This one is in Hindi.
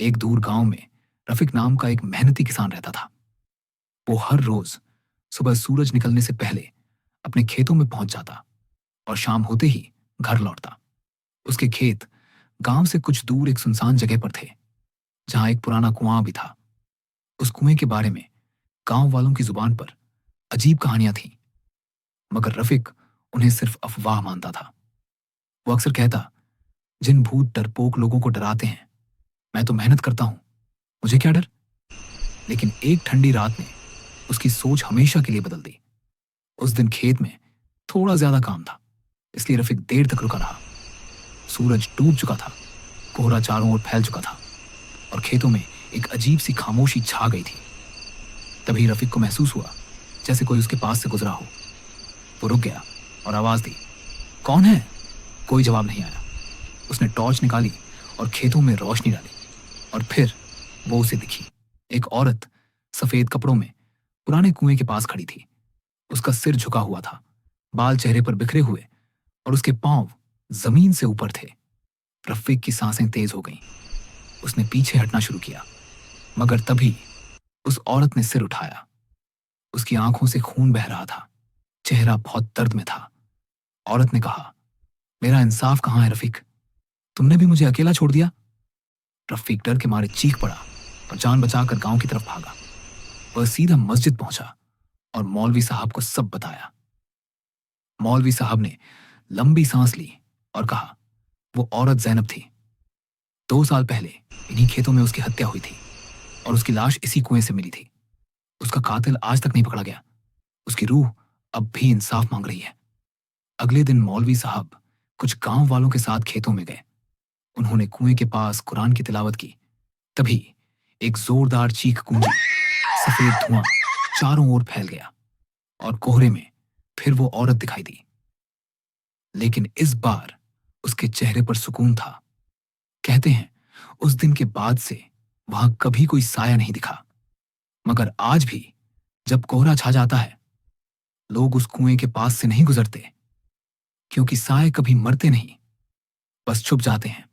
एक दूर गांव में रफीक नाम का एक मेहनती किसान रहता था। वो हर रोज सुबह सूरज निकलने से पहले अपने खेतों में पहुंच जाता और शाम होते ही घर लौटता। उसके खेत गांव से कुछ दूर एक सुनसान जगह पर थे, जहां एक पुराना कुआं भी था। उस कुएं के बारे में गांव वालों की जुबान पर अजीब कहानियां थीं, मगर रफीक उन्हें सिर्फ अफवाह मानता था। वो अक्सर कहता, जिन भूत डरपोक लोगों को डराते हैं, मैं तो मेहनत करता हूं, मुझे क्या डर। लेकिन एक ठंडी रात ने उसकी सोच हमेशा के लिए बदल दी। उस दिन खेत में थोड़ा ज्यादा काम था, इसलिए रफीक देर तक रुका रहा। सूरज डूब चुका था, कोहरा चारों ओर फैल चुका था और खेतों में एक अजीब सी खामोशी छा गई थी। तभी रफीक को महसूस हुआ जैसे कोई उसके पास से गुजरा हो। वो रुक गया और आवाज दी, कौन है? कोई जवाब नहीं आया। उसने टॉर्च निकाली और खेतों में रोशनी डाली, और फिर वो उसे दिखी। एक औरत सफेद कपड़ों में पुराने कुएं के पास खड़ी थी। उसका सिर झुका हुआ था, बाल चेहरे पर बिखरे हुए, और उसके पांव जमीन से ऊपर थे। रफीक की सांसें तेज हो गईं। उसने पीछे हटना शुरू किया, मगर तभी उस औरत ने सिर उठाया। उसकी आंखों से खून बह रहा था, चेहरा बहुत दर्द में था। औरत ने कहा, मेरा इंसाफ कहाँ है रफीक? तुमने भी मुझे अकेला छोड़ दिया। रफीक डर के मारे चीख पड़ा और जान बचाकर गांव की तरफ भागा। वह सीधा मस्जिद पहुंचा और मौलवी साहब को सब बताया। मौलवी साहब ने लंबी सांस ली और कहा, वो औरत जैनब थी। 2 साल पहले इन्हीं खेतों में उसकी हत्या हुई थी और उसकी लाश इसी कुएं से मिली थी। उसका कातिल आज तक नहीं पकड़ा गया। उसकी रूह अब भी इंसाफ मांग रही है। अगले दिन मौलवी साहब कुछ गांव वालों के साथ खेतों में गए। उन्होंने कुएं के पास कुरान की तिलावत की। तभी एक जोरदार चीख गूंजी। सफेद धुआं चारों ओर फैल गया और कोहरे में फिर वो औरत दिखाई दी। लेकिन इस बार उसके चेहरे पर सुकून था। कहते हैं उस दिन के बाद से वहां कभी कोई साया नहीं दिखा। मगर आज भी जब कोहरा छा जाता है, लोग उस कुएं के पास से नहीं गुजरते, क्योंकि साए कभी मरते नहीं, बस छुप जाते हैं।